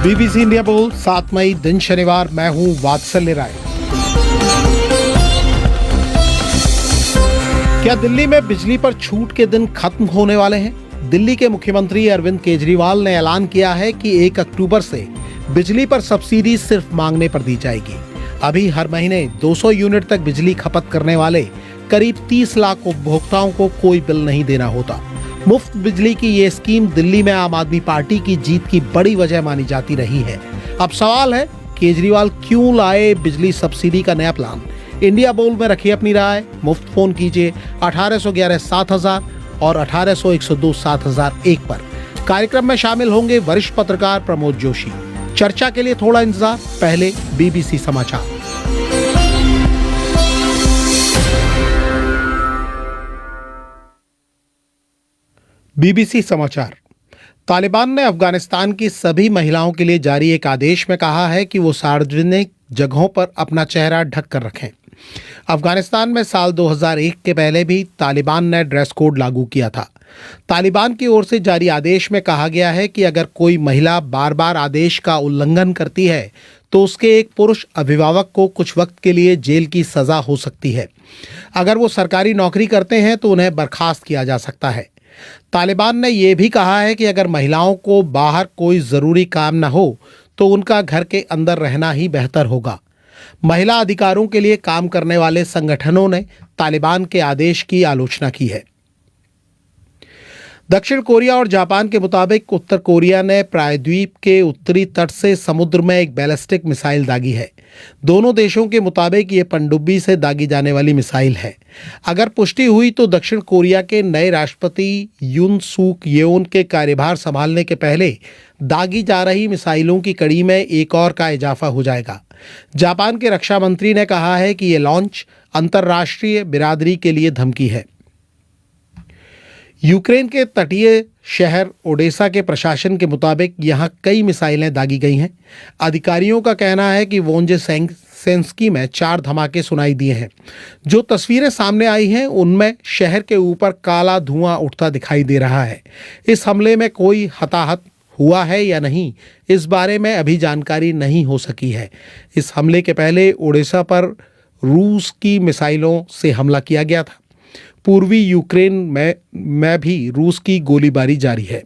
BBC India बोल 7 मई दिन शनिवार। मैं हूं वात्सल्य राय। क्या दिल्ली में बिजली पर छूट के दिन खत्म होने वाले हैं? दिल्ली के मुख्यमंत्री अरविंद केजरीवाल ने ऐलान किया है कि 1 अक्टूबर से बिजली पर सब्सिडी सिर्फ मांगने पर दी जाएगी। अभी हर महीने 200 यूनिट तक बिजली खपत करने वाले करीब 30 लाख उपभोक्ताओं को कोई बिल नहीं देना होता। मुफ्त बिजली की ये स्कीम दिल्ली में आम आदमी पार्टी की जीत की बड़ी वजह मानी जाती रही है। अब सवाल है, केजरीवाल क्यों लाए बिजली सब्सिडी का नया प्लान? इंडिया बोल में रखिए अपनी राय। मुफ्त फोन कीजिए 1811-7000 और 1800-102-7001 पर। कार्यक्रम में शामिल होंगे वरिष्ठ पत्रकार प्रमोद जोशी। चर्चा के लिए थोड़ा इंतजार, पहले बीबीसी समाचार। बीबीसी समाचार। तालिबान ने अफगानिस्तान की सभी महिलाओं के लिए जारी एक आदेश में कहा है कि वो सार्वजनिक जगहों पर अपना चेहरा ढक कर रखें। अफगानिस्तान में साल 2001 के पहले भी तालिबान ने ड्रेस कोड लागू किया था। तालिबान की ओर से जारी आदेश में कहा गया है कि अगर कोई महिला बार बार आदेश का उल्लंघन करती है तो उसके एक पुरुष अभिभावक को कुछ वक्त के लिए जेल की सजा हो सकती है। अगर वो सरकारी नौकरी करते हैं तो उन्हें बर्खास्त किया जा सकता है। तालिबान ने यह भी कहा है कि अगर महिलाओं को बाहर कोई जरूरी काम न हो तो उनका घर के अंदर रहना ही बेहतर होगा। महिला अधिकारों के लिए काम करने वाले संगठनों ने तालिबान के आदेश की आलोचना की है। दक्षिण कोरिया और जापान के मुताबिक उत्तर कोरिया ने प्रायद्वीप के उत्तरी तट से समुद्र में एक बैलिस्टिक मिसाइल दागी है। दोनों देशों के मुताबिक ये पनडुब्बी से दागी जाने वाली मिसाइल है। अगर पुष्टि हुई तो दक्षिण कोरिया के नए राष्ट्रपति यून सूक येओन के कार्यभार संभालने के पहले दागी जा रही मिसाइलों की कड़ी में एक और का इजाफा हो जाएगा। जापान के रक्षा मंत्री ने कहा है कि ये लॉन्च अंतर्राष्ट्रीय बिरादरी के लिए धमकी है। यूक्रेन के तटीय शहर ओडेसा के प्रशासन के मुताबिक यहां कई मिसाइलें दागी गई हैं। अधिकारियों का कहना है कि वोंजेसेंस्की में 4 धमाके सुनाई दिए हैं। जो तस्वीरें सामने आई हैं उनमें शहर के ऊपर काला धुआं उठता दिखाई दे रहा है। इस हमले में कोई हताहत हुआ है या नहीं, इस बारे में अभी जानकारी नहीं हो सकी है। इस हमले के पहले ओडेसा पर रूस की मिसाइलों से हमला किया गया था। पूर्वी यूक्रेन में भी रूस की गोलीबारी जारी है।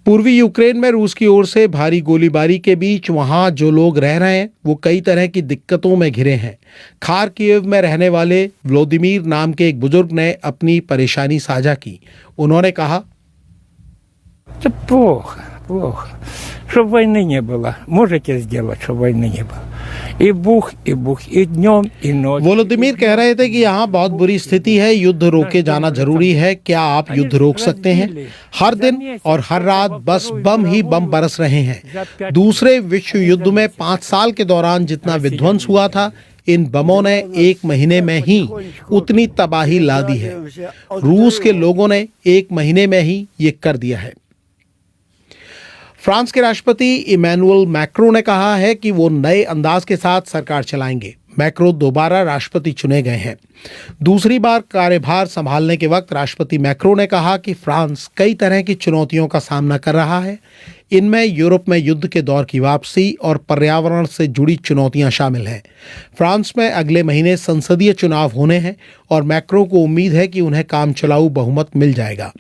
पूर्वी यूक्रेन में रूस की ओर से भारी गोलीबारी के बीच वहां जो लोग रह रहे हैं वो कई तरह की दिक्कतों में घिरे हैं। खार्किव में रहने वाले व्लादिमीर नाम के एक बुजुर्ग ने अपनी परेशानी साझा की। उन्होंने कहा, Это плохо, плохо. Чтобы войны не было. Можете сделать, чтобы войны не было. И бух, и днем, и ночью. व्लादिमीर कह रहे थे कि यहाँ बहुत बुरी स्थिति है, युद्ध रोके जाना जरूरी है। क्या आप युद्ध रोक सकते हैं? हर दिन और हर रात बस बम ही बम बरस रहे हैं। दूसरे विश्व युद्ध में 5 साल के दौरान जितना विध्वंस हुआ था, इन बमों ने 1 महीने में ही उतनी तबाही ला दी है। रूस के लोगों ने 1 महीने में ही ये कर दिया है। फ्रांस के राष्ट्रपति इमैनुअल मैक्रों ने कहा है कि वो नए अंदाज के साथ सरकार चलाएंगे। मैक्रों दोबारा राष्ट्रपति चुने गए हैं। दूसरी बार कार्यभार संभालने के वक्त राष्ट्रपति मैक्रों ने कहा कि फ्रांस कई तरह की चुनौतियों का सामना कर रहा है। इनमें यूरोप में युद्ध के दौर की वापसी और पर्यावरण से जुड़ी चुनौतियां शामिल हैं। फ्रांस में अगले महीने संसदीय चुनाव होने हैं और मैक्रों को उम्मीद है कि उन्हें काम चलाऊ बहुमत मिल जाएगा।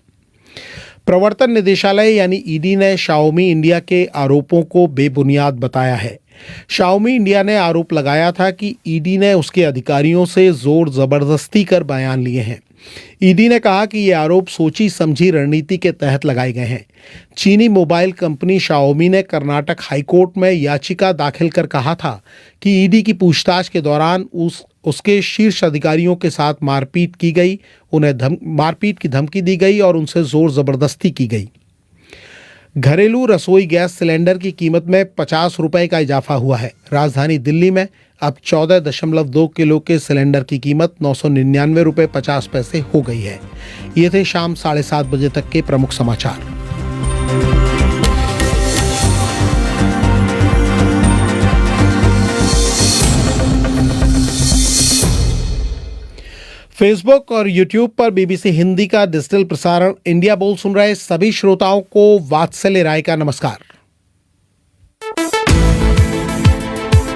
प्रवर्तन निदेशालय यानी ईडी ने शाओमी इंडिया के आरोपों को बेबुनियाद बताया है। शाओमी इंडिया ने आरोप लगाया था कि ईडी ने उसके अधिकारियों से जोर जबरदस्ती कर बयान लिए हैं। ईडी ने कहा कि ये आरोप सोची समझी रणनीति के तहत लगाए गए हैं। चीनी मोबाइल कंपनी शाओमी ने कर्नाटक हाईकोर्ट में याचिका दाखिल कर कहा था कि ईडी की पूछताछ के दौरान उसके शीर्ष अधिकारियों के साथ मारपीट की गई, उन्हें मारपीट की धमकी दी गई और उनसे जोर जबरदस्ती की गई। घरेलू रसोई गैस सिलेंडर की कीमत में 50 रुपए का इजाफा हुआ है। राजधानी दिल्ली में अब 14.2 किलो के सिलेंडर की कीमत 999 रुपये 50 पैसे हो गई है। ये थे शाम 7:30 बजे तक के प्रमुख समाचार। फेसबुक और यूट्यूब पर बीबीसी हिंदी का डिजिटल प्रसारण इंडिया बोल सुन रहे सभी श्रोताओं को वात्सल्य राय का नमस्कार।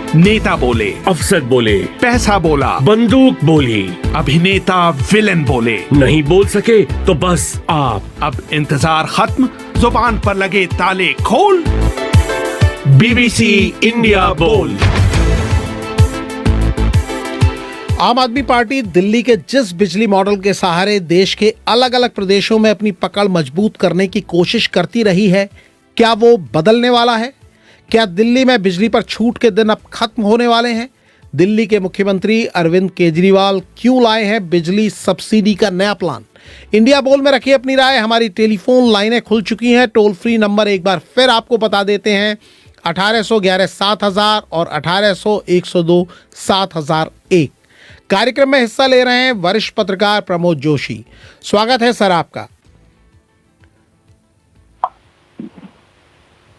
नेता बोले, अफसर बोले, पैसा बोला, बंदूक बोली, अभिनेता विलन बोले, नहीं बोल सके तो बस आप। अब इंतजार खत्म, जुबान पर लगे ताले खोल। बीबीसी इंडिया बोल। आम आदमी पार्टी दिल्ली के जिस बिजली मॉडल के सहारे देश के अलग अलग प्रदेशों में अपनी पकड़ मजबूत करने की कोशिश करती रही है, क्या वो बदलने वाला है? क्या दिल्ली में बिजली पर छूट के दिन अब खत्म होने वाले हैं? दिल्ली के मुख्यमंत्री अरविंद केजरीवाल क्यों लाए हैं बिजली सब्सिडी का नया प्लान? इंडिया बोल में रखिए अपनी राय। हमारी टेलीफोन लाइनें खुल चुकी हैं। टोल फ्री नंबर एक बार फिर आपको बता देते हैं, 1811-7000 और 1800-102-7001। कार्यक्रम में हिस्सा ले रहे हैं वरिष्ठ पत्रकार प्रमोद जोशी। स्वागत है सर आपका।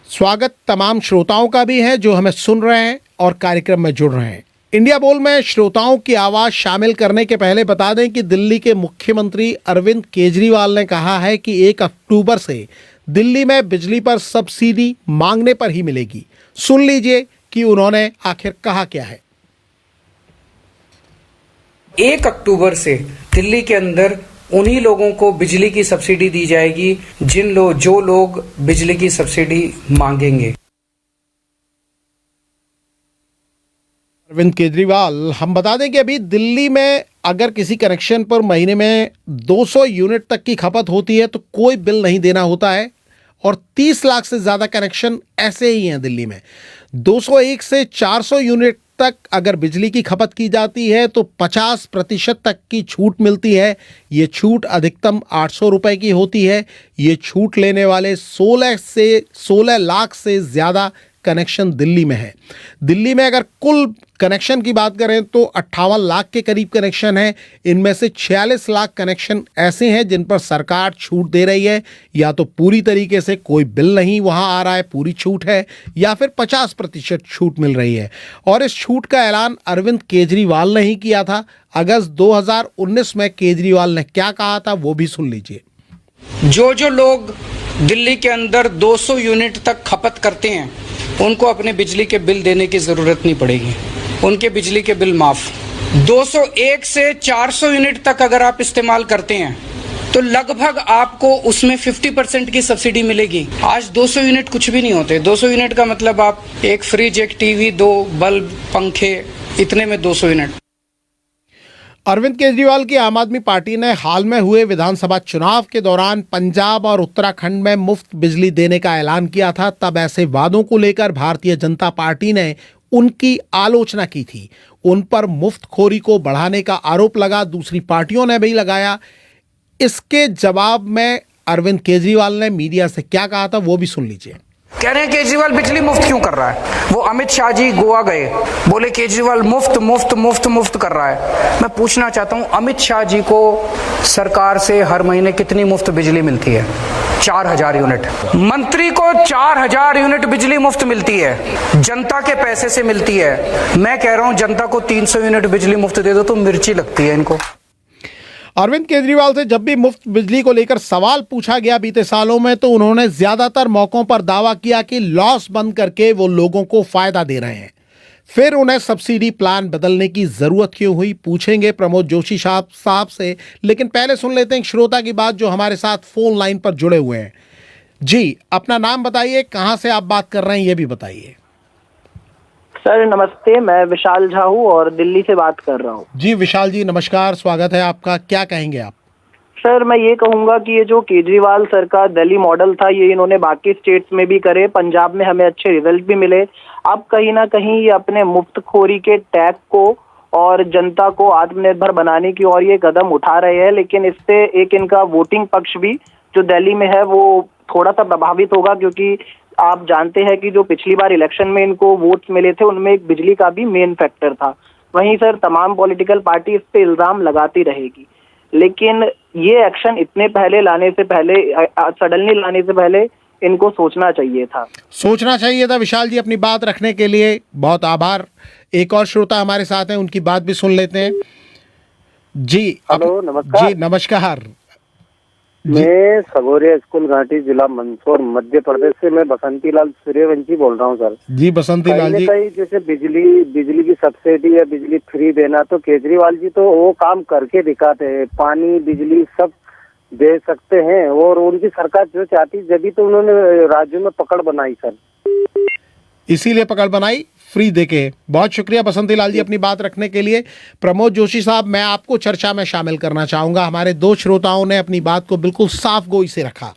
स्वागत तमाम श्रोताओं का भी है जो हमें सुन रहे हैं और कार्यक्रम में जुड़ रहे हैं। इंडिया बोल में श्रोताओं की आवाज शामिल करने के पहले बता दें कि दिल्ली के मुख्यमंत्री अरविंद केजरीवाल ने कहा है कि 1 अक्टूबर से दिल्ली में बिजली पर सब्सिडी मांगने पर ही मिलेगी। सुन लीजिए कि उन्होंने आखिर कहा क्या है। 1 अक्टूबर से दिल्ली के अंदर उन्हीं लोगों को बिजली की सब्सिडी दी जाएगी जो लोग बिजली की सब्सिडी मांगेंगे। अरविंद केजरीवाल, हम बता दें कि अभी दिल्ली में अगर किसी कनेक्शन पर महीने में 200 यूनिट तक की खपत होती है तो कोई बिल नहीं देना होता है, और 30 लाख से ज़्यादा कनेक्शन ऐसे ही हैं दिल्ली में। 201 से 400 यूनिट तक अगर बिजली की खपत की जाती है तो 50% तक की छूट मिलती है। ये छूट अधिकतम 800 रुपए की होती है। ये छूट लेने वाले 16 लाख से ज़्यादा कनेक्शन दिल्ली में है। दिल्ली में अगर कुल कनेक्शन की बात करें तो 58 लाख के करीब कनेक्शन है। इनमें से 46 लाख कनेक्शन ऐसे हैं जिन पर सरकार छूट दे रही है, या तो पूरी तरीके से कोई बिल नहीं वहां आ रहा है, पूरी छूट है, या फिर 50% छूट मिल रही है। और इस छूट का ऐलान अरविंद केजरीवाल ने ही किया था। अगस्त 2019 में केजरीवाल ने क्या कहा था वो भी सुन लीजिए। जो लोग दिल्ली के अंदर 200 यूनिट तक खपत करते हैं उनको अपने बिजली के बिल देने की जरूरत नहीं पड़ेगी, उनके बिजली के बिल माफ। 201 से 400 यूनिट तक अगर आप इस्तेमाल करते हैं तो लगभग आपको उसमें 50% की सब्सिडी मिलेगी। आज 200 यूनिट कुछ भी नहीं होते। 200 यूनिट का मतलब आप एक फ्रिज, एक टीवी, 2 बल्ब, पंखे, इतने में 200 यूनिट। अरविंद केजरीवाल की आम आदमी पार्टी ने हाल में हुए विधानसभा चुनाव के दौरान पंजाब और उत्तराखंड में मुफ्त बिजली देने का ऐलान किया था। तब ऐसे वादों को लेकर भारतीय जनता पार्टी ने उनकी आलोचना की थी। उन पर मुफ्तखोरी को बढ़ाने का आरोप लगा, दूसरी पार्टियों ने भी लगाया। इसके जवाब में अरविंद केजरीवाल ने मीडिया से क्या कहा था वो भी सुन लीजिए। कह रहे हैं केजरीवाल बिजली मुफ्त क्यों कर रहा है। वो अमित शाह जी गोवा गए, बोले केजरीवाल मुफ्त मुफ्त मुफ्त मुफ्त कर रहा है। मैं पूछना चाहता हूं, अमित शाह जी को सरकार से हर महीने कितनी मुफ्त बिजली मिलती है? 4000 यूनिट। मंत्री को 4000 यूनिट बिजली मुफ्त मिलती है, जनता के पैसे से मिलती है। मैं कह रहा हूं जनता को 300 यूनिट बिजली मुफ्त दे दो तो मिर्ची लगती है इनको। अरविंद केजरीवाल से जब भी मुफ्त बिजली को लेकर सवाल पूछा गया बीते सालों में तो उन्होंने ज्यादातर मौकों पर दावा किया कि लॉस बंद करके वो लोगों को फायदा दे रहे हैं। फिर उन्हें सब्सिडी प्लान बदलने की जरूरत क्यों हुई, पूछेंगे प्रमोद जोशी साहब से। लेकिन पहले सुन लेते हैं एक श्रोता की बात जो हमारे साथ फोन लाइन पर जुड़े हुए हैं। जी, अपना नाम बताइए, कहां से आप बात कर रहे हैं ये भी बताइए। सर नमस्ते, मैं विशाल झा हूँ और दिल्ली से बात कर रहा हूँ। जी विशाल जी नमस्कार, स्वागत है आपका। क्या कहेंगे आप? सर मैं ये कहूँगा कि ये जो केजरीवाल सर का दिल्ली मॉडल था ये इन्होंने बाकी स्टेट्स में भी करे, पंजाब में हमें अच्छे रिजल्ट भी मिले। अब कहीं ना कहीं ये अपने मुफ्तखोरी के टैग को और जनता को आत्मनिर्भर बनाने की ओर ये कदम उठा रहे हैं, लेकिन इससे एक इनका वोटिंग पक्ष भी जो दिल्ली में है वो थोड़ा सा प्रभावित होगा, क्योंकि आप जानते हैं कि जो पिछली बार इलेक्शन में इनको वोट्स मिले थे उनमें एक बिजली का भी मेन फैक्टर था। वहीं सर तमाम पॉलिटिकल पार्टी इस पे इल्जाम लगाती रहेगी, लेकिन ये एक्शन इतने पहले लाने से पहले, सडनली लाने से पहले इनको सोचना चाहिए था। विशाल जी, अपनी बात रखने के लिए बहुत आभार। एक और श्रोता हमारे साथ हैं, उनकी बात भी सुन लेते हैं। जी हेलो, नमस्कार। जी नमस्कार। मैं सगोरिया स्कूल घाटी जिला मंदसौर मध्य प्रदेश से मैं बसंती लाल सूर्यवंशी बोल रहा हूँ सर। जी बसंती लाल जी, कहीं जैसे बिजली की सब्सिडी या बिजली फ्री देना, तो केजरीवाल जी तो वो काम करके दिखाते हैं, पानी बिजली सब दे सकते हैं, और उनकी सरकार जो चाहती जब तो उन्होंने राज्यों में पकड़ बनाई सर, इसीलिए पकड़ बनाई फ्री देके। बहुत शुक्रिया बसंती लाल जी अपनी बात रखने के लिए। प्रमोद जोशी साहब, मैं आपको चर्चा में शामिल करना चाहूंगा। हमारे दो श्रोताओं ने अपनी बात को बिल्कुल साफ गोई से रखा।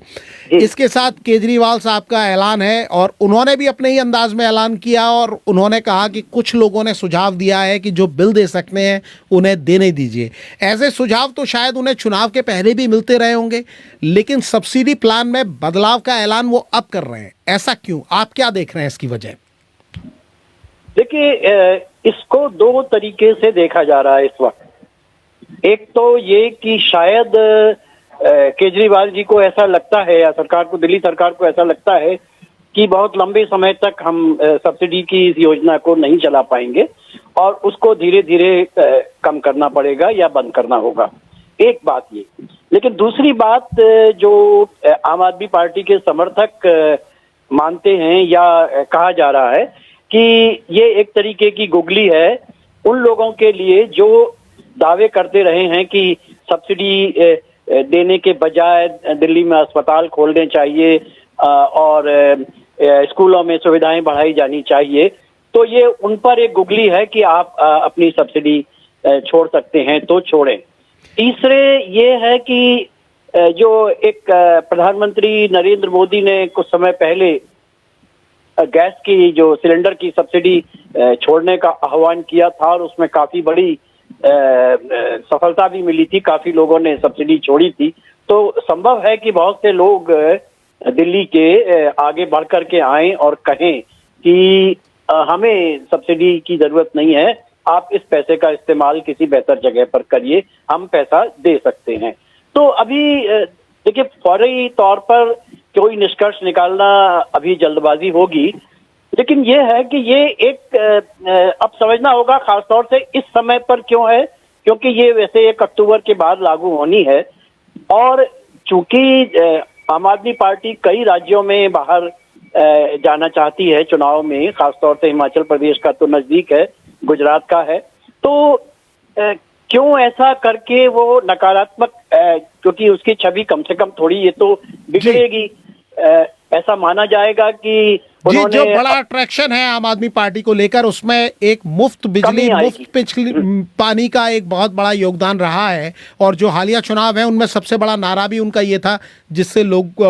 इसके साथ केजरीवाल साहब का ऐलान है और उन्होंने भी अपने ही अंदाज में ऐलान किया और उन्होंने कहा कि कुछ लोगों ने सुझाव दिया है कि जो बिल दे सकते हैं उन्हें देने दीजिए। ऐसे सुझाव तो शायद उन्हें चुनाव के पहले भी मिलते रहे होंगे, लेकिन सब्सिडी प्लान में बदलाव का ऐलान वो अब कर रहे हैं। ऐसा क्यों? आप क्या देख रहे हैं इसकी वजह? देखिए, इसको दो तरीके से देखा जा रहा है इस वक्त। एक तो ये कि शायद केजरीवाल जी को ऐसा लगता है, या सरकार को, दिल्ली सरकार को ऐसा लगता है कि बहुत लंबे समय तक हम सब्सिडी की इस योजना को नहीं चला पाएंगे और उसको धीरे धीरे कम करना पड़ेगा या बंद करना होगा। एक बात ये। लेकिन दूसरी बात जो आम आदमी पार्टी के समर्थक मानते हैं या कहा जा रहा है कि ये एक तरीके की गुगली है उन लोगों के लिए जो दावे करते रहे हैं कि सब्सिडी देने के बजाय दिल्ली में अस्पताल खोलने चाहिए और स्कूलों में सुविधाएं बढ़ाई जानी चाहिए। तो ये उन पर एक गुगली है कि आप अपनी सब्सिडी छोड़ सकते हैं तो छोड़ें। तीसरे ये है कि जो एक प्रधानमंत्री नरेंद्र मोदी ने कुछ समय पहले गैस की जो सिलेंडर की सब्सिडी छोड़ने का आह्वान किया था और उसमें काफी बड़ी सफलता भी मिली थी, काफी लोगों ने सब्सिडी छोड़ी थी। तो संभव है कि बहुत से लोग दिल्ली के आगे बढ़ कर के आएं और कहें कि हमें सब्सिडी की जरूरत नहीं है, आप इस पैसे का इस्तेमाल किसी बेहतर जगह पर करिए, हम पैसा दे सकते हैं। तो अभी देखिए, फौरी तौर पर कोई निष्कर्ष निकालना अभी जल्दबाजी होगी, लेकिन ये है कि ये एक अब समझना होगा खासतौर से इस समय पर क्यों है, क्योंकि ये वैसे 1 अक्टूबर के बाद लागू होनी है और चूंकि आम आदमी पार्टी कई राज्यों में बाहर जाना चाहती है चुनाव में, खासतौर से हिमाचल प्रदेश का तो नजदीक है, गुजरात का है, तो क्यों ऐसा करके वो नकारात्मक, क्योंकि उसकी छवि कम से कम थोड़ी ये तो बिगड़ेगी, ऐसा माना जाएगा कि जी, जो बड़ा अट्रैक्शन है आम आदमी पार्टी को लेकर, उसमें एक मुफ्त बिजली, मुफ्त पानी का एक बहुत बड़ा योगदान रहा है। और जो हालिया चुनाव है उनमें सबसे बड़ा नारा भी उनका ये था जिससे लोग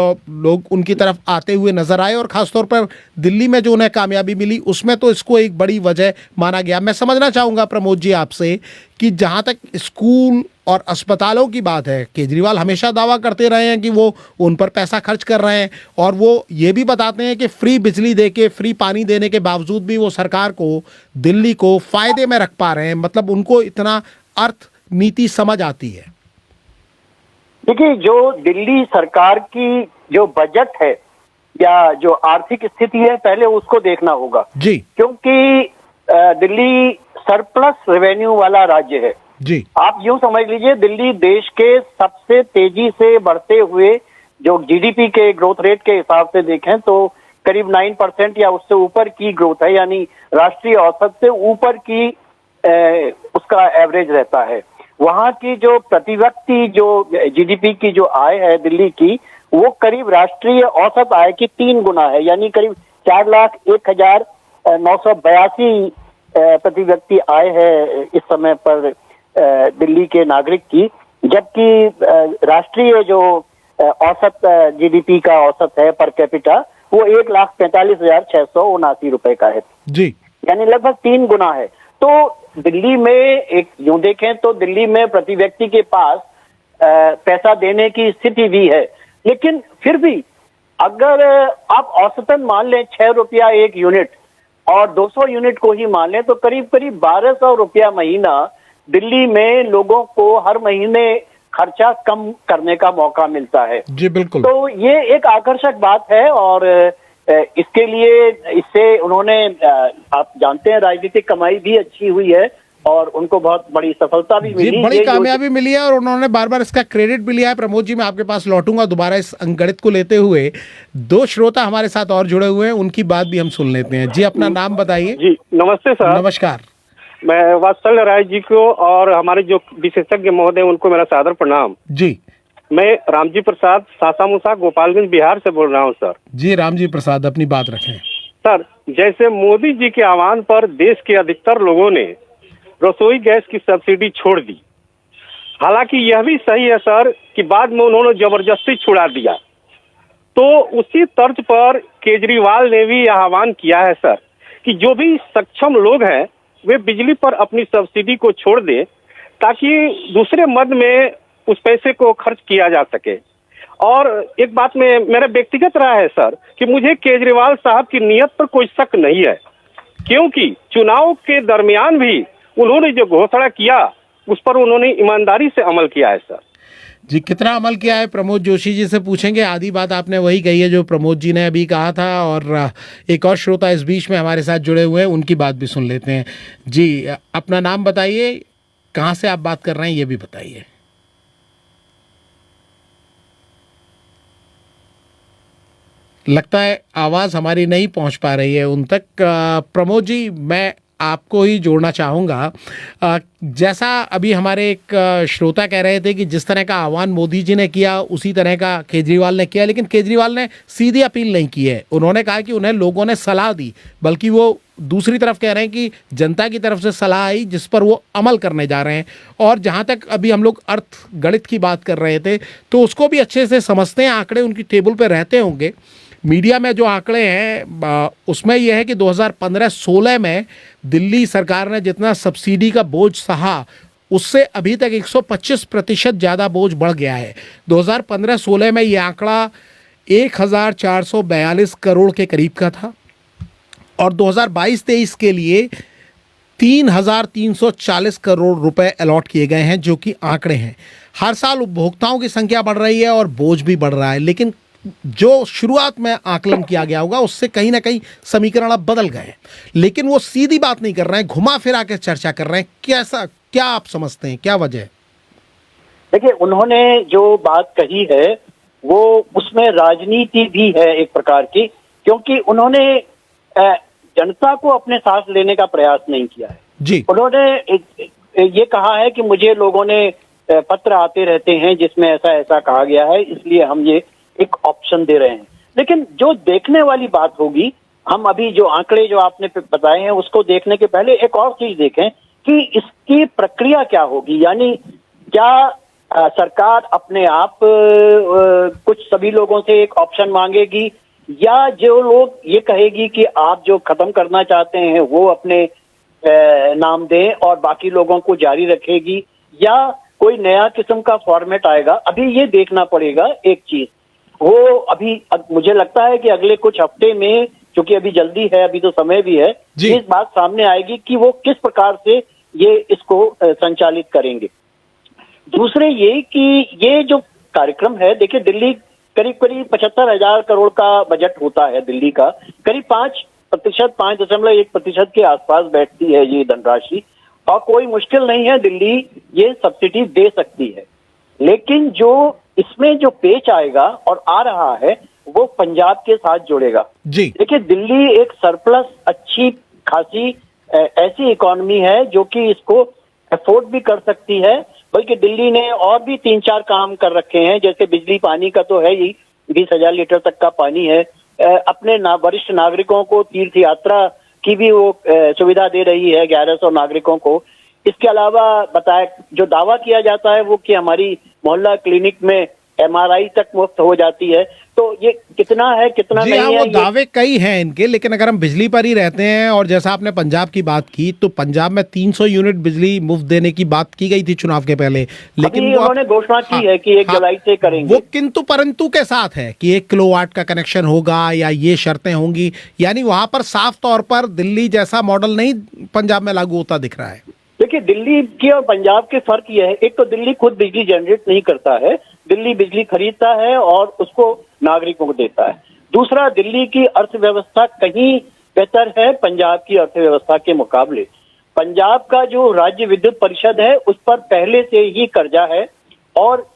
उनकी तरफ आते हुए नजर आए, और खासतौर पर दिल्ली में जो उन्हें कामयाबी मिली उसमें तो इसको एक बड़ी वजह माना गया। मैं समझना चाहूँगा प्रमोद जी आपसे कि जहाँ तक स्कूल और अस्पतालों की बात है, केजरीवाल हमेशा दावा करते रहे हैं कि वो उन पर पैसा खर्च कर रहे हैं और वो ये भी बताते हैं कि फ्री बिजली देके, फ्री पानी देने के बावजूद भी वो सरकार को, दिल्ली को फायदे में रख पा रहे हैं। मतलब उनको इतना अर्थ नीति समझ आती है। देखिए, जो दिल्ली सरकार की जो बजट है या जो आर्थिक स्थिति है, पहले उसको देखना होगा जी, क्योंकि दिल्ली सरप्लस रेवेन्यू वाला राज्य है जी। आप यूं समझ लीजिए, दिल्ली देश के सबसे तेजी से बढ़ते हुए जो जीडीपी के ग्रोथ रेट के हिसाब से देखें तो करीब 9% या उससे ऊपर की ग्रोथ है, यानी राष्ट्रीय औसत से ऊपर की उसका एवरेज रहता है। वहां की जो प्रति व्यक्ति जो जीडीपी की जो आय है दिल्ली की, वो करीब राष्ट्रीय औसत आय की 3 गुना है, यानी करीब 4,01,982 प्रति व्यक्ति आय है इस समय पर दिल्ली के नागरिक की, जबकि राष्ट्रीय जो औसत जीडीपी का औसत है पर कैपिटा वो 1,45,679 रुपए का है जी, यानी लगभग 3 गुना है। तो दिल्ली में एक यूं देखें तो दिल्ली में प्रति व्यक्ति के पास पैसा देने की स्थिति भी है, लेकिन फिर भी अगर आप औसतन मान लें 6 रुपया 1 यूनिट और 200 यूनिट को ही मान लें तो करीब करीब 1200 रुपया महीना दिल्ली में लोगों को हर महीने खर्चा कम करने का मौका मिलता है। जी बिल्कुल। तो ये एक आकर्षक बात है और इसके लिए इससे उन्होंने, आप जानते हैं, राजनीतिक कमाई भी अच्छी हुई है और उनको बहुत बड़ी सफलता भी जी, मिली। बड़ी ये कामयाबी मिली है और उन्होंने बार बार इसका क्रेडिट भी लिया है। प्रमोद जी, मैं आपके पास लौटूंगा दोबारा इस अंकगणित को लेते हुए। दो श्रोता हमारे साथ और जुड़े हुए हैं, उनकी बात भी हम सुन लेते हैं। जी, अपना नाम बताइए। जी नमस्ते सर। नमस्कार। मैं वात्सल्य राय जी को और हमारे जो विशेषज्ञ महोदय उनको मेरा सादर प्रणाम। जी, मैं रामजी प्रसाद सासामुसा गोपालगंज बिहार से बोल रहा हूँ सर। जी रामजी प्रसाद, अपनी बात रखें। सर, जैसे मोदी जी के आह्वान पर देश के अधिकतर लोगों ने रसोई गैस की सब्सिडी छोड़ दी। हालांकि यह भी सही है सर कि बाद में उन्होंने जबरदस्ती छुड़ा दिया। तो उसी तर्ज पर केजरीवाल ने भी यह आह्वान किया है सर कि जो भी सक्षम लोग हैं वे बिजली पर अपनी सब्सिडी को छोड़ दें ताकि दूसरे मद में उस पैसे को खर्च किया जा सके। और एक बात में मेरा व्यक्तिगत राय है सर कि मुझे केजरीवाल साहब की नीयत पर कोई शक नहीं है, क्योंकि चुनाव के दरमियान भी उन्होंने जो घोषणा किया उस पर उन्होंने ईमानदारी से अमल किया है सर। जी, कितना अमल किया है प्रमोद जोशी जी से पूछेंगे। आधी बात आपने वही कही है जो प्रमोद जी ने अभी कहा था, और एक और श्रोता इस बीच में हमारे साथ जुड़े हुए हैं, उनकी बात भी सुन लेते हैं। जी, अपना नाम बताइए, कहाँ से आप बात कर रहे हैं ये भी बताइए। लगता है आवाज़ हमारी नहीं पहुंच पा रही है उन तक। प्रमोद जी, मैं आपको ही जोड़ना चाहूँगा। जैसा अभी हमारे एक श्रोता कह रहे थे कि जिस तरह का आह्वान मोदी जी ने किया उसी तरह का केजरीवाल ने किया, लेकिन केजरीवाल ने सीधी अपील नहीं की है। उन्होंने कहा कि उन्हें लोगों ने सलाह दी, बल्कि वो दूसरी तरफ कह रहे हैं कि जनता की तरफ से सलाह आई जिस पर वो अमल करने जा रहे हैं। और जहाँ तक अभी हम लोग अर्थ गणित की बात कर रहे थे तो उसको भी अच्छे से समझते हैं, आंकड़े उनकी टेबल पर रहते होंगे। मीडिया में जो आंकड़े हैं उसमें यह है कि 2015-16 में दिल्ली सरकार ने जितना सब्सिडी का बोझ सहा उससे अभी तक 125% ज़्यादा बोझ बढ़ गया है। 2015-16 में यह आंकड़ा 1442 करोड़ के करीब का था और 2022-23 के लिए 3340 करोड़ रुपए अलॉट किए गए हैं, जो कि आंकड़े हैं। हर साल उपभोक्ताओं की संख्या बढ़ रही है और बोझ भी बढ़ रहा है, लेकिन जो शुरुआत में आकलन किया गया होगा उससे कहीं ना कहीं समीकरण अब बदल गए हैं। लेकिन वो सीधी बात नहीं कर रहे हैं, घुमा फिरा के चर्चा कर रहे हैं। कैसा, क्या आप समझते हैं, क्या वजह है? देखिए, उन्होंने जो बात कही है वो उसमें राजनीति भी है एक प्रकार की, क्योंकि उन्होंने जनता को अपने साथ लेने का प्रयास नहीं किया है जी। उन्होंने ये कहा है कि मुझे लोगों ने पत्र आते रहते हैं जिसमें ऐसा ऐसा कहा गया है, इसलिए हम ये एक ऑप्शन दे रहे हैं। लेकिन जो देखने वाली बात होगी, हम अभी जो आंकड़े जो आपने बताए हैं उसको देखने के पहले एक और चीज देखें कि इसकी प्रक्रिया क्या होगी। यानी क्या सरकार अपने आप कुछ सभी लोगों से एक ऑप्शन मांगेगी, या जो लोग ये कहेगी कि आप जो खत्म करना चाहते हैं वो अपने नाम दें और बाकी लोगों को जारी रखेगी, या कोई नया किस्म का फॉर्मेट आएगा। अभी ये देखना पड़ेगा एक चीज, वो अभी मुझे लगता है कि अगले कुछ हफ्ते में, क्योंकि अभी जल्दी है, अभी तो समय भी है, इस बात सामने आएगी कि वो किस प्रकार से ये इसको संचालित करेंगे। दूसरे ये कि ये जो कार्यक्रम है, देखिए दिल्ली करीब 75,000 करोड़ का बजट होता है दिल्ली का, करीब 5.1% के आसपास बैठती है ये धनराशि, और कोई मुश्किल नहीं है, दिल्ली ये सब्सिडी दे सकती है। लेकिन जो इसमें जो पेच आएगा और आ रहा है वो पंजाब के साथ जुड़ेगा जी। देखिए, दिल्ली एक सरप्लस अच्छी खासी ऐसी इकोनॉमी है जो कि इसको अफोर्ड भी कर सकती है, बल्कि दिल्ली ने और भी 3-4 काम कर रखे हैं, जैसे बिजली पानी का तो है ही, 20,000 लीटर तक का पानी है। अपने वरिष्ठ नागरिकों को तीर्थ यात्रा की भी वो सुविधा दे रही है 1100 नागरिकों को। इसके अलावा बताया, जो दावा किया जाता है वो कि हमारी मोहल्ला क्लिनिक में MRI तक मुफ्त हो जाती है। तो ये कितना है कितना जी, नहीं है, वो दावे कई हैं इनके, लेकिन अगर हम बिजली पर ही रहते हैं और जैसा आपने पंजाब की बात की, तो पंजाब में 300 यूनिट बिजली मुफ्त देने की बात की गई थी चुनाव के पहले, लेकिन वो उन्होंने घोषणा की है कि 1 जुलाई से करेंगे। वो किंतु परंतु के साथ है कि 1 किलोवाट का कनेक्शन होगा या ये शर्तें होंगी, यानी वहां पर साफ तौर पर दिल्ली जैसा मॉडल नहीं पंजाब में लागू होता दिख रहा है। देखिए, दिल्ली की और पंजाब के फर्क यह है, एक तो दिल्ली खुद बिजली जनरेट नहीं करता है, दिल्ली बिजली खरीदता है और उसको नागरिकों को देता है। दूसरा, दिल्ली की अर्थव्यवस्था कहीं बेहतर है पंजाब की अर्थव्यवस्था के मुकाबले। पंजाब का जो राज्य विद्युत परिषद है उस पर पहले से ही कर्जा है और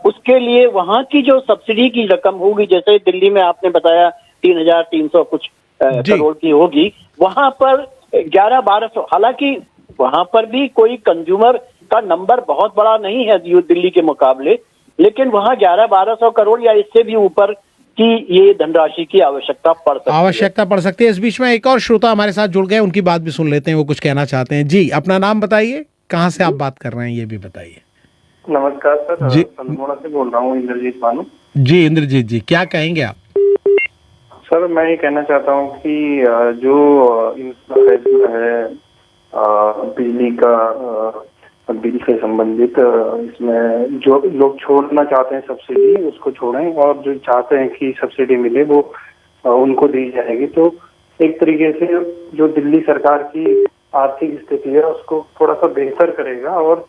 उसके लिए वहां की जो सब्सिडी की रकम होगी, जैसे दिल्ली में आपने बताया 3,300 कुछ करोड़ की होगी, वहां पर 11-1200, हालांकि वहां पर भी कोई कंज्यूमर का नंबर बहुत बड़ा नहीं है दिल्ली के मुकाबले, लेकिन वहां 11-1200 करोड़ या इससे भी ऊपर की ये धनराशि की आवश्यकता पड़ सकती है। इस बीच में एक और श्रोता हमारे साथ जुड़ गए, उनकी बात भी सुन लेते हैं, वो कुछ कहना चाहते हैं। जी, अपना नाम बताइए, कहाँ से आप बात कर रहे हैं ये भी बताइए। नमस्कार सर, जी, अल्मोड़ा से बोल रहा हूँ, इंद्रजीत भानु। जी इंद्रजीत जी, क्या कहेंगे आप? सर मैं ये कहना चाहता हूँ कि जो फैसला है बिजली का बिल से संबंधित, इसमें जो लोग छोड़ना चाहते हैं सब्सिडी उसको छोड़ें और जो चाहते हैं कि सब्सिडी मिले वो उनको दी जाएगी, तो एक तरीके से जो दिल्ली सरकार की आर्थिक स्थिति है उसको थोड़ा सा बेहतर करेगा और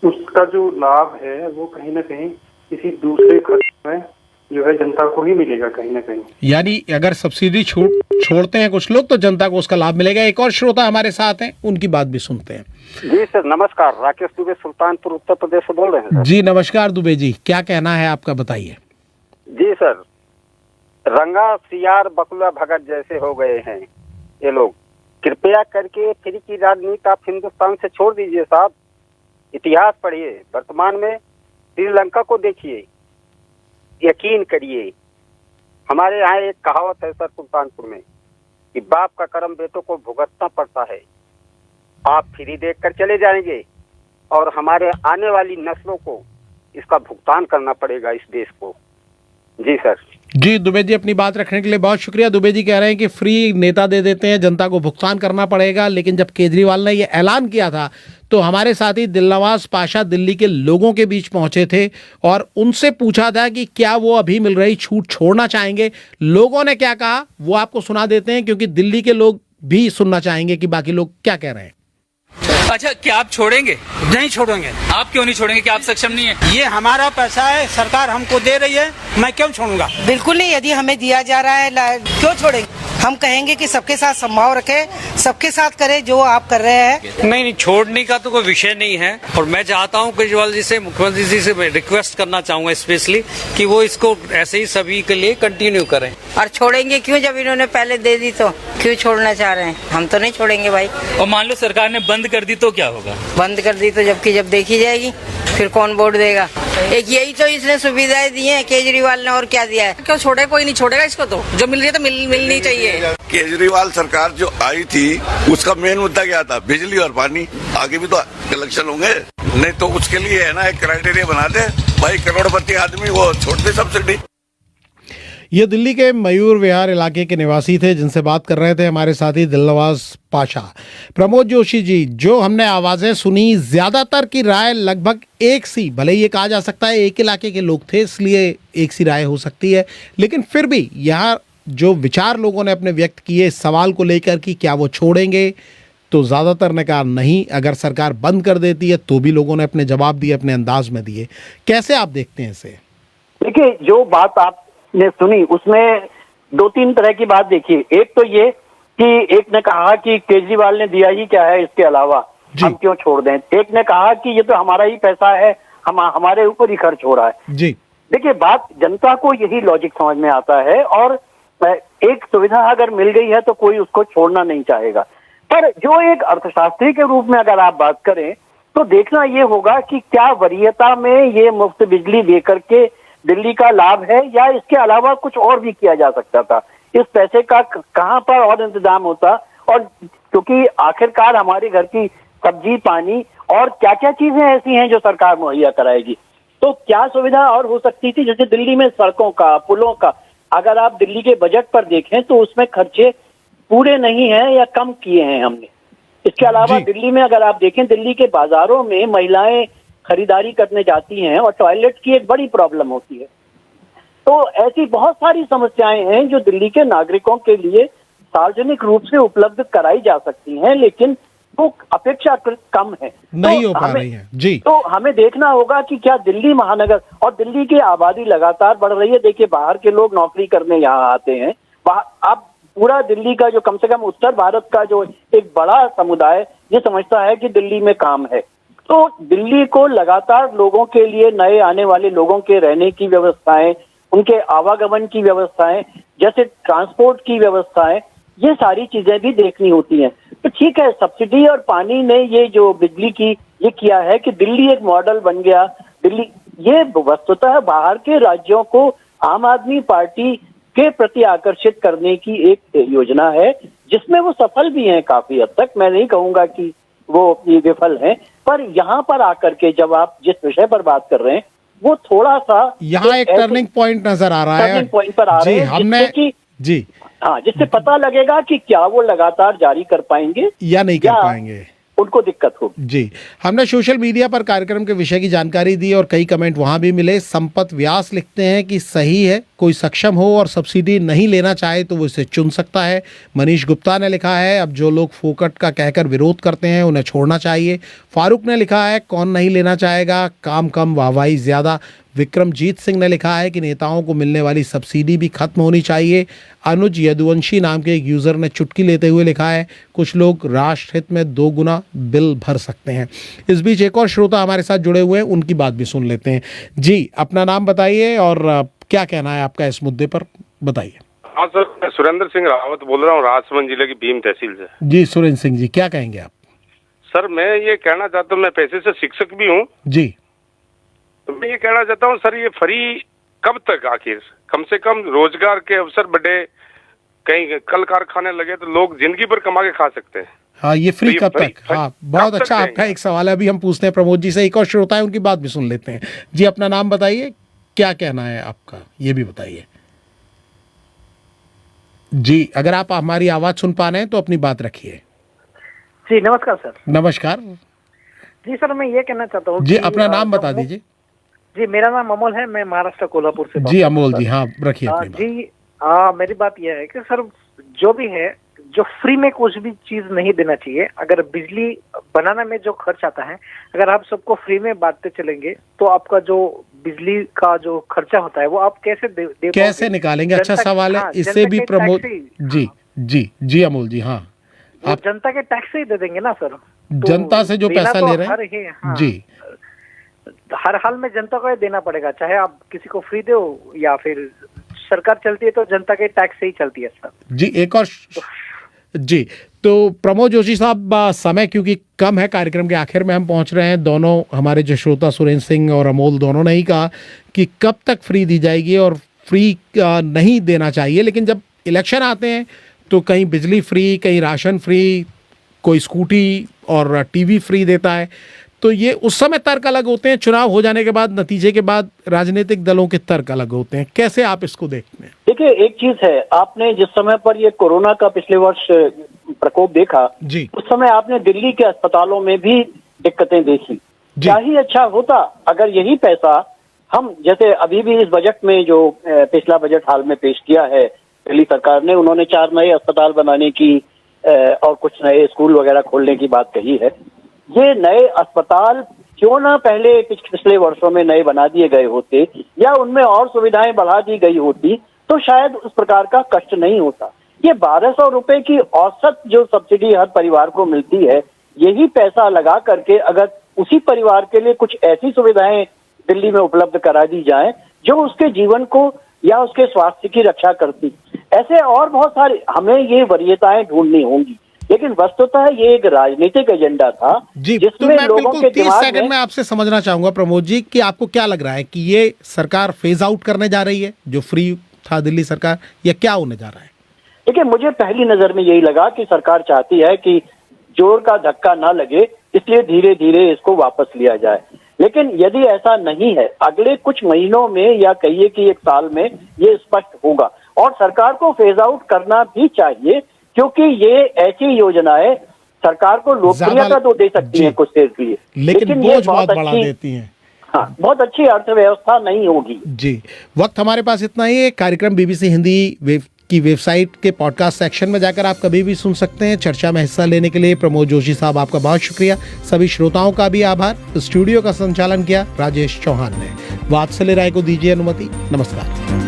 उसका जो लाभ है वो कहीं ना कहीं किसी दूसरे खर्च में जो है जनता को ही मिलेगा कहीं ना कहीं। यानी अगर सब्सिडी छोड़ते हैं कुछ लोग तो जनता को उसका लाभ मिलेगा। एक और श्रोता हमारे साथ हैं, उनकी बात भी सुनते हैं। जी सर नमस्कार, राकेश दुबे सुल्तानपुर उत्तर प्रदेश से बोल रहे हैं सर। जी नमस्कार दुबे जी, क्या कहना है आपका, बताइए। जी सर, रंगा सियार बकुला भगत जैसे हो गए हैं ये लोग। कृपया करके फ्री की राजनीति आप हिंदुस्तान से छोड़ दीजिए साहब, इतिहास पढ़िए, वर्तमान में श्रीलंका को देखिए, यकीन करिए। हमारे यहाँ एक कहावत है सर सुल्तानपुर में कि बाप का कर्म बेटों को भुगतना पड़ता है। आप फ्री देख कर चले जाएंगे और हमारे आने वाली नस्लों को इसका भुगतान करना पड़ेगा इस देश को। जी सर। जी दुबे जी, अपनी बात रखने के लिए बहुत शुक्रिया। दुबे जी कह रहे हैं कि फ्री नेता दे देते हैं, जनता को भुगतान करना पड़ेगा, लेकिन जब केजरीवाल ने ये ऐलान किया था तो हमारे साथी दिलनवाज पाशा दिल्ली के लोगों के बीच पहुंचे थे और उनसे पूछा था कि क्या वो अभी मिल रही छूट छोड़ना चाहेंगे। लोगों ने क्या कहा वो आपको सुना देते हैं, क्योंकि दिल्ली के लोग भी सुनना चाहेंगे कि बाकी लोग क्या कह रहे हैं। अच्छा, क्या आप छोड़ेंगे? नहीं छोड़ेंगे। आप क्यों नहीं छोड़ेंगे? क्या आप सक्षम नहीं है? ये हमारा पैसा है, सरकार हमको दे रही है, मैं क्यों छोड़ूंगा? बिल्कुल नहीं, यदि हमें दिया जा रहा है क्यों छोड़ेंगे? हम कहेंगे कि सबके साथ संभाव रखें, सबके साथ करें जो आप कर रहे हैं। नहीं, छोड़ने का तो कोई विषय नहीं है और मैं चाहता हूं केजरीवाल जी से, मुख्यमंत्री जी से मैं रिक्वेस्ट करना चाहूंगा स्पेशली कि वो इसको ऐसे ही सभी के लिए कंटिन्यू करें। और छोड़ेंगे क्यों? जब इन्होंने पहले दे दी तो क्यों छोड़ना चाह रहे हैं? हम तो नहीं छोड़ेंगे भाई। और मान लो सरकार ने बंद कर दी तो क्या होगा? बंद कर दी तो जब देखी जाएगी फिर कौन वोट देगा? एक यही तो इसने सुविधाएं दी हैं केजरीवाल ने, और क्या दिया है? क्यों छोड़े? कोई नहीं छोड़ेगा इसको, तो जो मिल रही है तो मिलनी चाहिए। केजरीवाल सरकार जो आई थी उसका मेन मुद्दा क्या था? बिजली और पानी। आगे भी तो इलेक्शन होंगे, नहीं तो उसके लिए है ना एक क्राइटेरिया बना दे भाई, करोड़पति आदमी वो छोड़ दे सब्सिडी। ये दिल्ली के मयूर विहार इलाके के निवासी थे जिनसे बात कर रहे थे हमारे साथी दिलनवाज पाशा। प्रमोद जोशी जी, जो हमने आवाज़ें सुनी, ज़्यादातर की राय लगभग एक सी, भले ये कहा जा सकता है एक इलाके के लोग थे इसलिए एक सी राय हो सकती है, लेकिन फिर भी यहाँ जो विचार लोगों ने अपने व्यक्त किए इस सवाल को लेकर कि क्या वो छोड़ेंगे, तो ज़्यादातर ने कहा नहीं, अगर सरकार बंद कर देती है तो भी लोगों ने अपने जवाब दिए, अपने अंदाज में दिए। कैसे आप देखते हैं इसे? देखिए, जो बात आपने सुनी उसमें 2-3 तरह की बात देखिए। एक तो ये कि एक ने कहा कि केजरीवाल ने दिया ही क्या है, इसके अलावा हम क्यों छोड़ दें। एक ने कहा कि ये तो हमारा ही पैसा है, हमारे ऊपर ही खर्च हो रहा है। जी देखिए, बात जनता को यही लॉजिक समझ में आता है और एक सुविधा अगर मिल गई है तो कोई उसको छोड़ना नहीं चाहेगा। पर जो एक अर्थशास्त्री के रूप में अगर आप बात करें तो देखना ये होगा कि क्या वरीयता में ये मुफ्त बिजली देकर के दिल्ली का लाभ है या इसके अलावा कुछ और भी किया जा सकता था। इस पैसे का कहां पर और इंतजाम होता, और क्योंकि आखिरकार हमारे घर की सब्जी, पानी और क्या क्या चीजें ऐसी हैं जो सरकार मुहैया कराएगी, तो क्या सुविधा और हो सकती थी। जैसे दिल्ली में सड़कों का, पुलों का, अगर आप दिल्ली के बजट पर देखें तो उसमें खर्चे पूरे नहीं हैं या कम किए हैं हमने। इसके अलावा दिल्ली में अगर आप देखें, दिल्ली के बाजारों में महिलाएं खरीदारी करने जाती हैं और टॉयलेट की एक बड़ी प्रॉब्लम होती है। तो ऐसी बहुत सारी समस्याएं हैं जो दिल्ली के नागरिकों के लिए सार्वजनिक रूप से उपलब्ध कराई जा सकती हैं, लेकिन वो अपेक्षाकृत कम है, नहीं हो पा रही है। जी, तो हमें देखना होगा कि क्या दिल्ली महानगर, और दिल्ली की आबादी लगातार बढ़ रही है। देखिए, बाहर के लोग नौकरी करने यहाँ आते हैं, आप पूरा दिल्ली का जो कम से कम उत्तर भारत का जो एक बड़ा समुदाय ये समझता है कि दिल्ली में काम है। तो दिल्ली को लगातार लोगों के लिए, नए आने वाले लोगों के रहने की व्यवस्थाएं, उनके आवागमन की व्यवस्थाएं, जैसे ट्रांसपोर्ट की व्यवस्थाएं, ये सारी चीजें भी देखनी होती हैं। तो ठीक है, सब्सिडी और पानी ने ये जो बिजली की ये किया है कि दिल्ली एक मॉडल बन गया। दिल्ली ये वस्तुतः बाहर के राज्यों को आम आदमी पार्टी के प्रति आकर्षित करने की एक योजना है, जिसमें वो सफल भी हैं काफी हद तक। मैं नहीं कहूंगा कि वो विफल हैं, पर यहाँ पर आकर के जब आप जिस विषय पर बात कर रहे हैं वो थोड़ा सा यहाँ एक टर्निंग पॉइंट नजर आ रहा है। टर्निंग पॉइंट पर आ रहे हैं, हमने जी हाँ, जिससे पता लगेगा कि क्या वो लगातार जारी कर पाएंगे या नहीं कर पाएंगे, उनको दिक्कत होगी। जी, हमने सोशल मीडिया पर कार्यक्रम के विषय की जानकारी दी और कई कमेंट वहां भी मिले। संपत व्यास लिखते हैं कि सही है, कोई सक्षम हो और सब्सिडी नहीं लेना चाहे तो वो इसे चुन सकता है। मनीष गुप्ता ने लिखा है, अब जो लोग फोकट का कहकर विरोध करते हैं उन्हें छोड़ना चाहिए। फारूक ने लिखा है, कौन नहीं लेना चाहेगा, काम कम वाहवाही ज़्यादा। विक्रमजीत सिंह ने लिखा है कि नेताओं को मिलने वाली सब्सिडी भी खत्म होनी चाहिए। अनुज यदुवंशी नाम के एक यूज़र ने चुटकी लेते हुए लिखा है, कुछ लोग राष्ट्र हित में 2 गुना बिल भर सकते हैं। इस बीच एक और श्रोता हमारे साथ जुड़े हुए हैं, उनकी बात भी सुन लेते हैं। जी, अपना नाम बताइए और क्या कहना है आपका इस मुद्दे पर, बताइए। हाँ सर, मैं सुरेंद्र सिंह रावत बोल रहा हूँ, राजसमंद जिले की भीम तहसील से। जी सुरेंद्र सिंह जी, क्या कहेंगे आप? सर मैं ये कहना चाहता हूँ, मैं पैसे से शिक्षक भी हूँ जी, तो मैं ये कहना चाहता हूँ सर, ये फ्री कब तक? आखिर कम से कम रोजगार के अवसर बढ़े, कहीं कल कारखाने लगे तो लोग जिंदगी भर कमा के खा सकते हैं। हाँ, ये फ्री तो कब तक? हाँ, बहुत अच्छा आपका एक सवाल है, अभी हम पूछते हैं प्रमोद जी से। एक और श्रोता है, उनकी बात भी सुन लेते हैं। जी, अपना नाम बताइए, क्या कहना है आपका, ये भी बताइए। जी, अगर आप हमारी आवाज सुन पा रहे हैं तो अपनी बात रखिए। जी नमस्कार सर। नमस्कार जी सर, मैं ये कहना चाहता हूँ जी, अपना नाम बता दीजिए। जी, मेरा नाम अमोल है, मैं महाराष्ट्र कोल्हापुर से। जी अमोल जी, हाँ रखिए अपनी बात। जी मेरी बात यह है कि सर, जो भी है, जो फ्री में कुछ भी चीज नहीं देना चाहिए। अगर बिजली बनाने में जो खर्च आता है, अगर आप सबको फ्री में बांटते चलेंगे तो आपका जो बिजली का जो खर्चा होता है वो आप कैसे दे कैसे निकालेंगे? अच्छा सवाल है। हाँ, इससे भी प्रमोद जी जी जी अमोल जी, हाँ आप जनता के टैक्स से ही दे देंगे ना सर। तो जनता से जो पैसा ले रहे हैं, हाँ, जी हर हाल में जनता को देना पड़ेगा, चाहे आप किसी को फ्री दो या फिर सरकार चलती है तो जनता के टैक्स से ही चलती है सर। जी, एक और जी, तो प्रमोद जोशी साहब, समय क्योंकि कम है, कार्यक्रम के आखिर में हम पहुंच रहे हैं। दोनों हमारे जो श्रोता सुरेंद्र सिंह और अमोल दोनों ने ही कहा कि कब तक फ्री दी जाएगी और फ्री नहीं देना चाहिए, लेकिन जब इलेक्शन आते हैं तो कहीं बिजली फ्री, कहीं राशन फ्री, कोई स्कूटी और टीवी फ्री देता है, तो ये उस समय तर्क अलग होते हैं। चुनाव हो जाने के बाद, नतीजे के बाद राजनीतिक दलों के तर्क अलग होते हैं। कैसे आप इसको देखते हैं? देखिए, एक चीज है, आपने जिस समय पर ये कोरोना का पिछले वर्ष प्रकोप देखा जी, उस समय आपने दिल्ली के अस्पतालों में भी दिक्कतें देखी। क्या ही अच्छा होता अगर यही पैसा हम, जैसे अभी भी इस बजट में जो पिछला बजट हाल में पेश किया है दिल्ली सरकार ने, उन्होंने 4 नए अस्पताल बनाने की और कुछ नए स्कूल वगैरह खोलने की बात कही है। ये नए अस्पताल क्यों ना पहले पिछले वर्षों में नए बना दिए गए होते या उनमें और सुविधाएं बढ़ा दी गई होती तो शायद उस प्रकार का कष्ट नहीं होता। ये 1200 रुपए की औसत जो सब्सिडी हर परिवार को मिलती है, यही पैसा लगा करके अगर उसी परिवार के लिए कुछ ऐसी सुविधाएं दिल्ली में उपलब्ध करा दी जाए जो उसके जीवन को या उसके स्वास्थ्य की रक्षा करती, ऐसे और बहुत सारे हमें ये वरीयताएं ढूंढनी होंगी। लेकिन वस्तुतः ये एक राजनीतिक एजेंडा था जी, जिसमें तो मैं लोगों के 30 दिमाग सेकंड में आपसे समझना चाहूंगा प्रमोद जी कि आपको क्या लग रहा है कि ये सरकार फेज आउट करने जा रही है जो फ्री था दिल्ली सरकार, या क्या होने जा रहा है? देखिए, मुझे पहली नजर में यही लगा कि सरकार चाहती है कि जोर का धक्का ना लगे, इसलिए धीरे धीरे इसको वापस लिया जाए। लेकिन यदि ऐसा नहीं है, अगले कुछ महीनों में या कहिए कि 1 साल में ये स्पष्ट होगा और सरकार को फेज आउट करना भी चाहिए, क्योंकि ये ऐसी योजनाएं सरकार को लोकप्रियता तो दे सकती है कुछ देर के लिए, लेकिन बोझ बहुत बढ़ा देती हैं। हाँ, बहुत अच्छी अर्थव्यवस्था नहीं होगी। जी, वक्त हमारे पास इतना ही है। कार्यक्रम BBC हिंदी की वेबसाइट के पॉडकास्ट सेक्शन में जाकर आप कभी भी सुन सकते हैं। चर्चा में हिस्सा लेने के लिए प्रमोद जोशी साहब, आपका बहुत शुक्रिया। सभी श्रोताओं का भी आभार। स्टूडियो का संचालन किया राजेश चौहान ने। वात्सल्य राय को दीजिए अनुमति। नमस्कार।